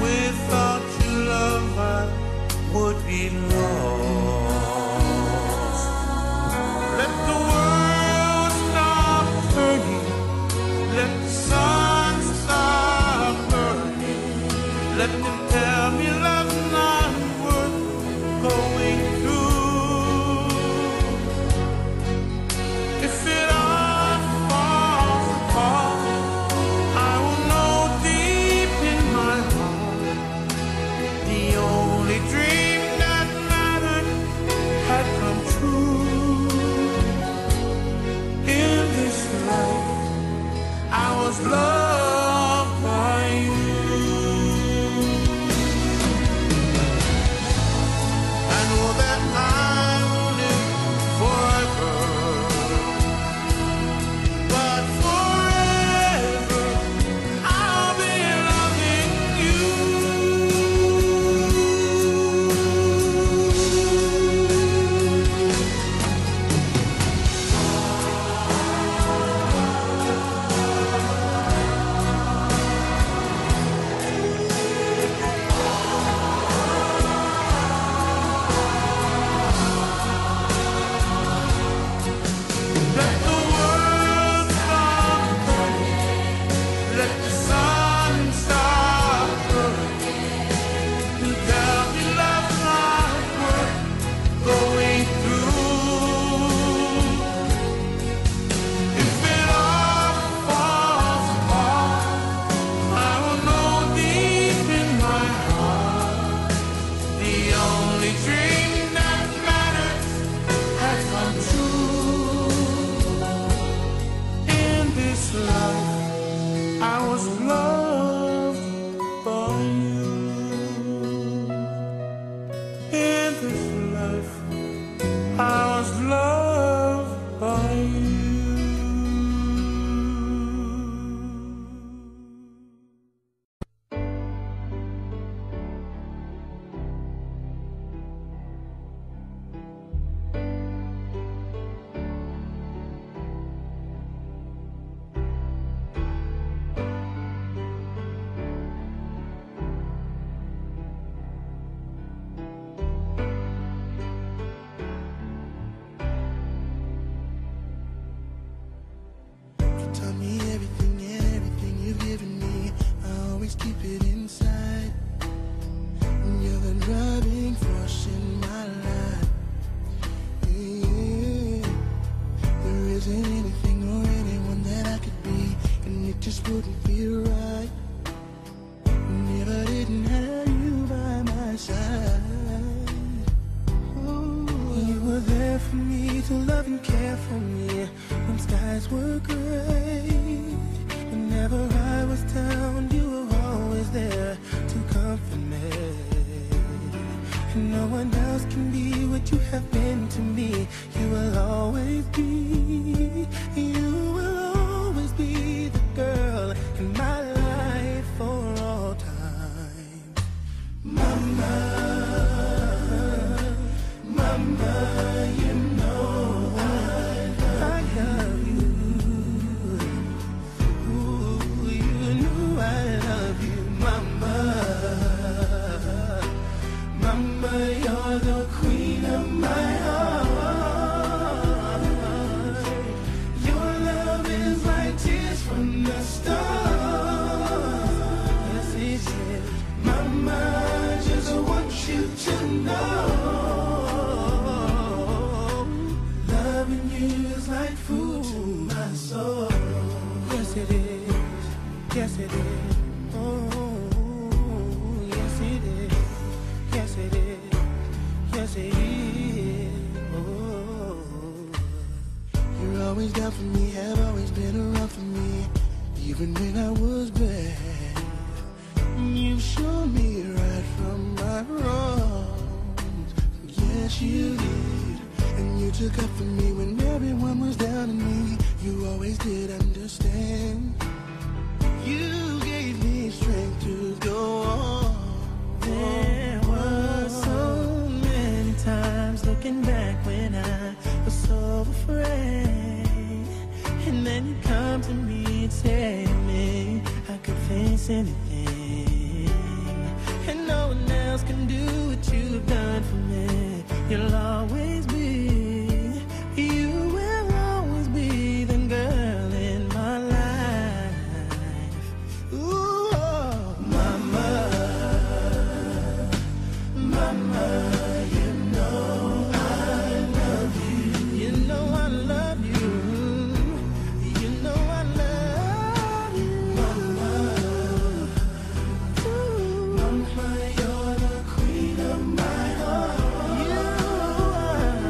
Without loved by you. I know that I will live forever, but forever I'll be loving you. Let the world stop turning, let the sun stop burning. You tell me love's not worth going through. If it all falls apart, I will know deep in my heart the only dream that matters has come true. In this life, I was loved by you. In this life, I was loved by you. Tell me everything, everything you've given me. I always keep it inside. You're the driving force in my life. Yeah. There isn't anything or anyone that I could be, and it just wouldn't feel right if I didn't have you by my side. Oh, you were there for me to love and care for me when skies were gray. Whenever I was down, you were always there to comfort me. And no one else can be what you have been to me. You will always be, you will always be the girl in my life for all time. Mama, mama, you know I love you. Ooh, you know I love you, mama. Mama, you're the queen of my heart. Your love is like tears from the stars. Yes, it is. Mama, I just want you to know, loving you is like food to my soul. Yes, it is. Yes, it is. Oh, yes, it is. Yes, it is. Yes, it is. Oh, you're always down for me, have always been around for me, even when I was bad. You showed me right from my wrongs. Yes, you did. And you took up for me when everyone was down on me. You always did understand. You gave me strength to go on. There were so many times looking back when I was so afraid. And then you come to me and say to me, I could face anything. And no one else can do what you've done for me. You'll always be, you will always be the girl in my life. Ooh, oh, mama, mama, you know I love you. You know I love you. You know I love you, mama. Ooh, mama, you're the queen of my heart. You are.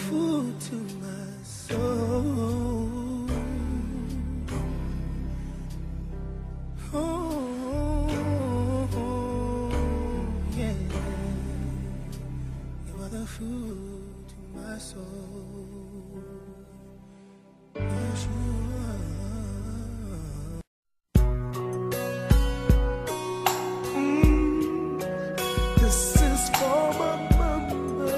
food to my soul. Oh, yeah. You are the food to my soul. Yes, you are. This is for my mama.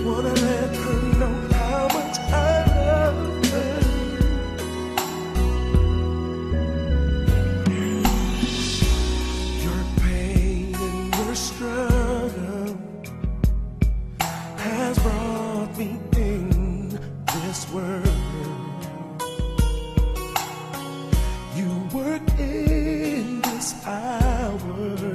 Wanna let her know how much I love her. Your pain and your struggle has brought me in this world. You work in this hour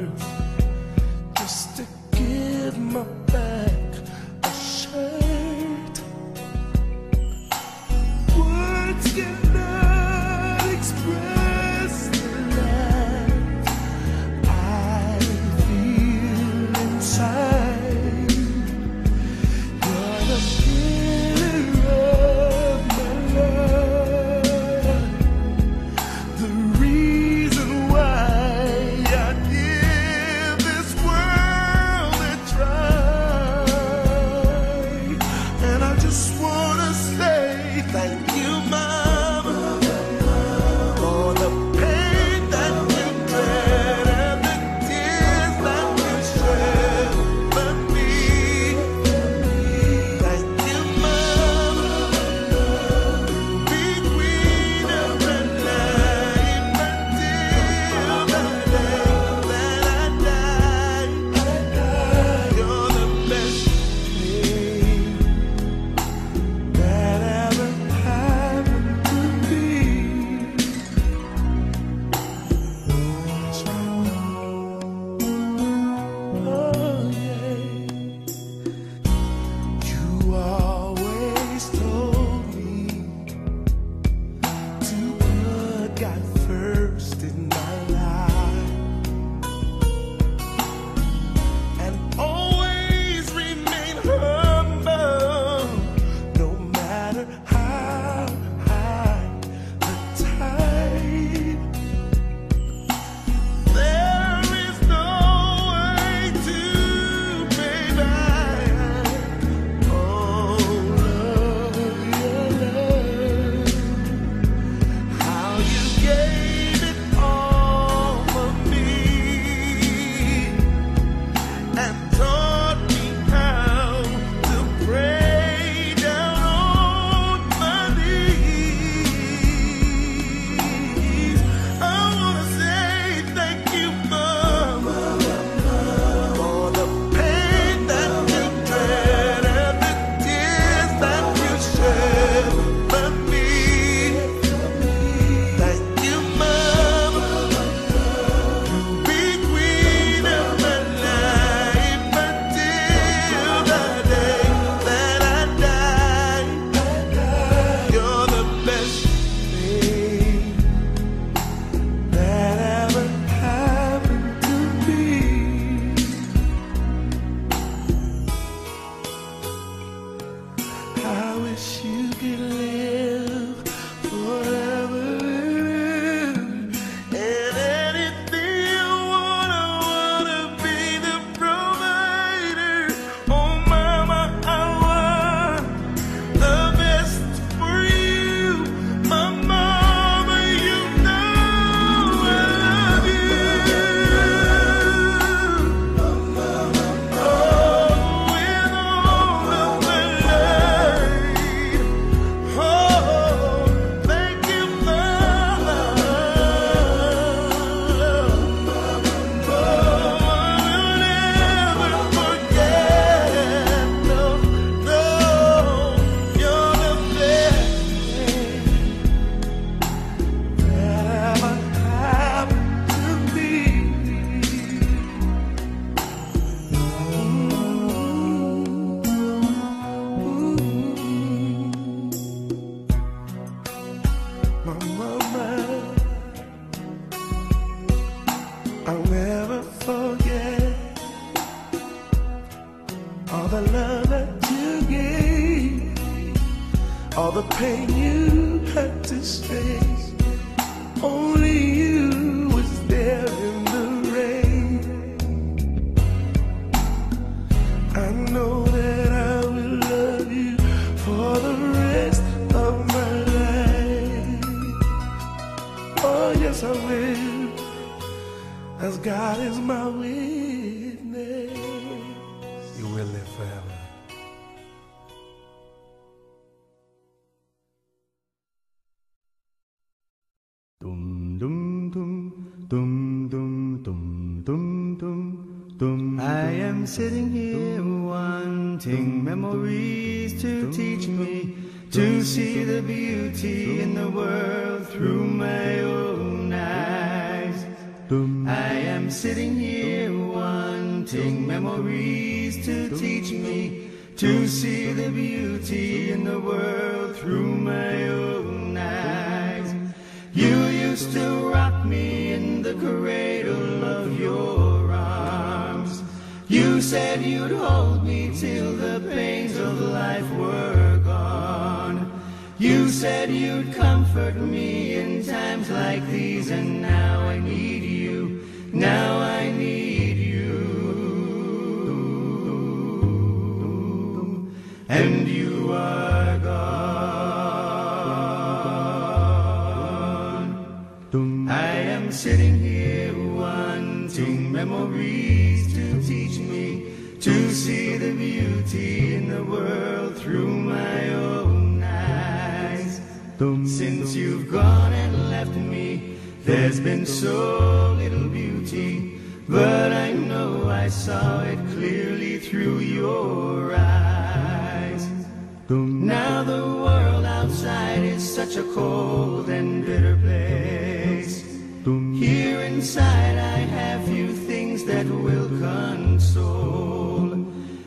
I'll never forget all the love that you gave, all the pain you had to face. Only you was there in the rain. I know that I will love you for the rest of my life. Oh yes I will, as God is my witness. You will live forever. Dum dum dum dum dum dum dum dum dum. I am sitting here wanting memories to teach me to see the beauty in the world through my own eyes. I am sitting here wanting memories to teach me to see the beauty in the world through my own eyes. You used to rock me in the cradle of your arms. You said you'd hold me till the pains of life were gone. You said you'd comfort me in times like these, and now I need you, now I need you. And you are gone. I am sitting here wanting memories to teach me to see the beauty in the world through my own eyes. Since you've gone and left me, there's been so little beauty, but I know I saw it clearly through your eyes. Now the world outside is such a cold and bitter place. Here inside I have few things that will console.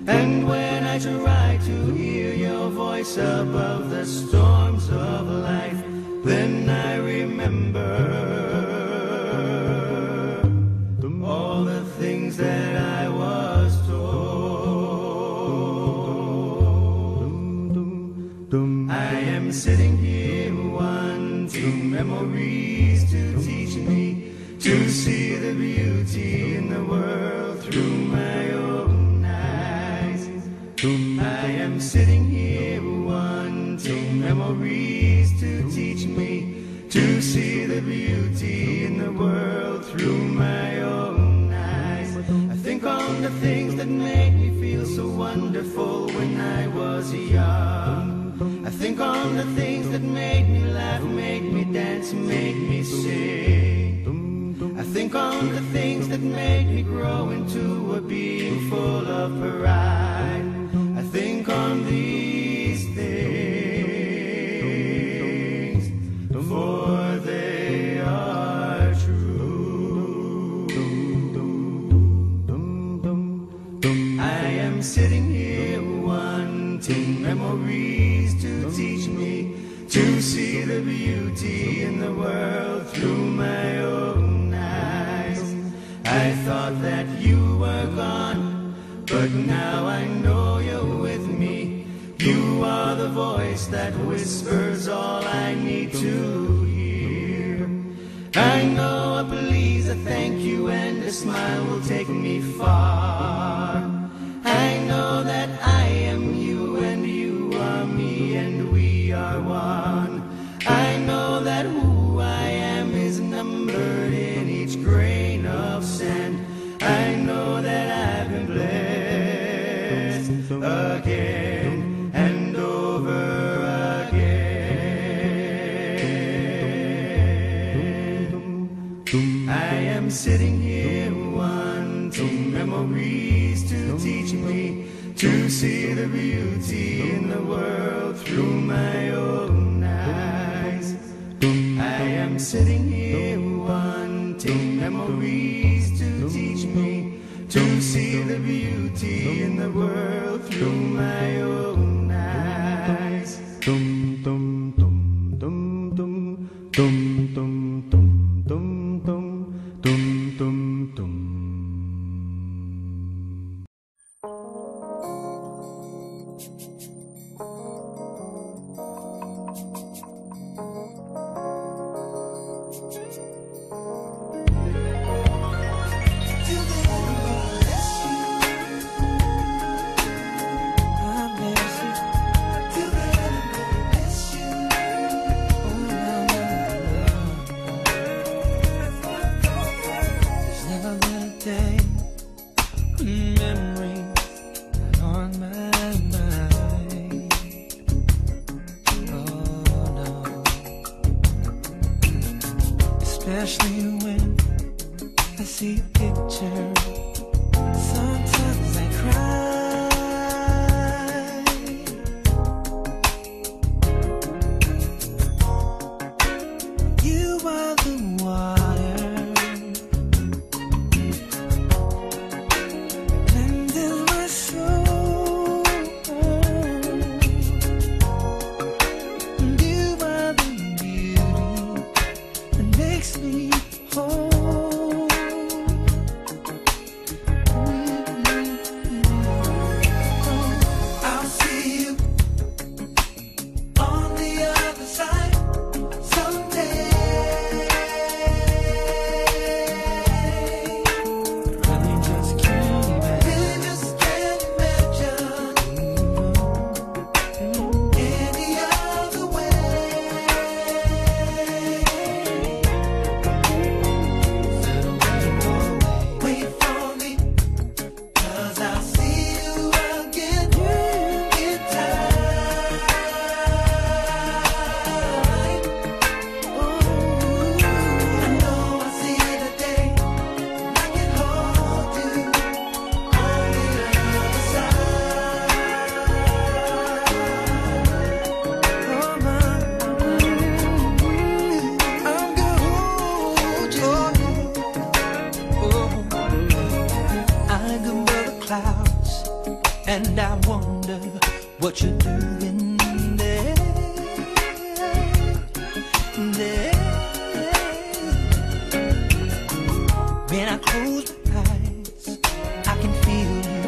And when I try to hear your voice above the storms of life, then I remember all the things that I was told. I am sitting here wanting memories to teach me to see the beauty in the world through my own eyes. I am sitting here wanting memories to teach me to see the beauty in the world through my own eyes. I think on the things that made me feel so wonderful when I was young. I think on the things that made me laugh, made me dance, made me sing. I think on the things that made me grow into a being full of pride. I think on these things, for they are true. I am sitting here wanting memories to teach me to see the beauty in the world through my own eyes. I thought that you were gone, but now I know you're with me. You are the voice that whispers all I need to hear. I know a please, a thank you, and a smile will take me far. I know that I am you, and you are me, and we are one. I know that who I am is numbered in each grain of sand. I know that I've been blessed again and over again. I am sitting here wanting memories to teach me to see the beauty in the world through my own eyes. I am sitting here wanting memories to teach me to see the beauty in the world through my own eyes. Dum dum dum dum dum dum dum dum dum dum dum dum Especially when I see pictures, sometimes I cry. You are the water, cleanses my soul. You are the beauty that makes me whole. I'll see you on the other side someday. Really just can't imagine any other way. Wait for me, 'cause I'll see you again in time. I know I see the day I can hold you on the other side. Oh my, I'm gonna hold you. I go above the clouds and I wonder what you're doing there. When I close my eyes, I can feel you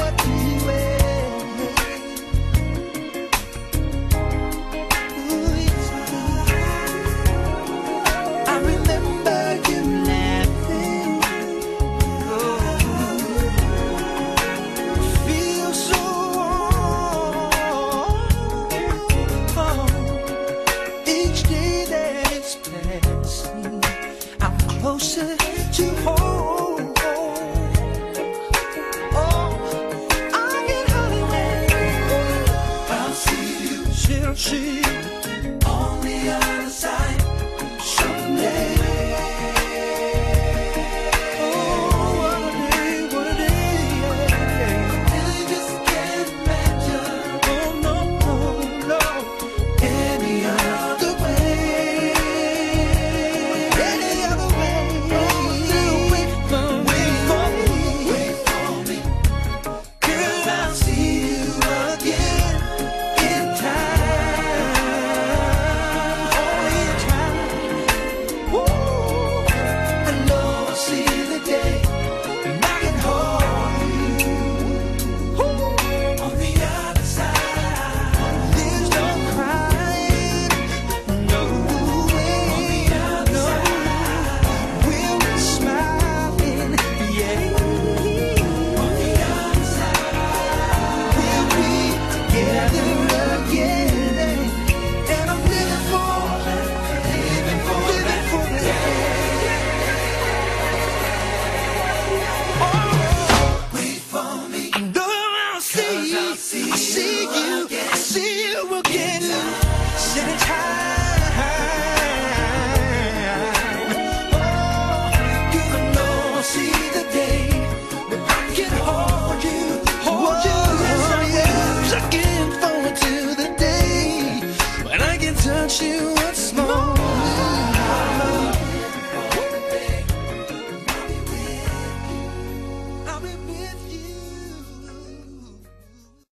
everywhere. Ooh, yes. I remember you laughing. Feel so warm. Each day that it's passing, I'm closer to home. Oh, I can hardly wait. I'll see you, she'll see you on the other side someday. Oh, what a day, what a day. Really just can't imagine. Oh, no, no, no. Any other way. Any other way. Wait for me. 'Cause I'll see you again in time. Oh, in time. Woo. I know I'll see the day when I can hold you. On the other side, there's no crying, no way. On the other side, we'll be smiling, yeah. On the other side, we'll be together again. And I'm living for the day. Wait for me. I know I'll see you. I see you again. Sitting tight.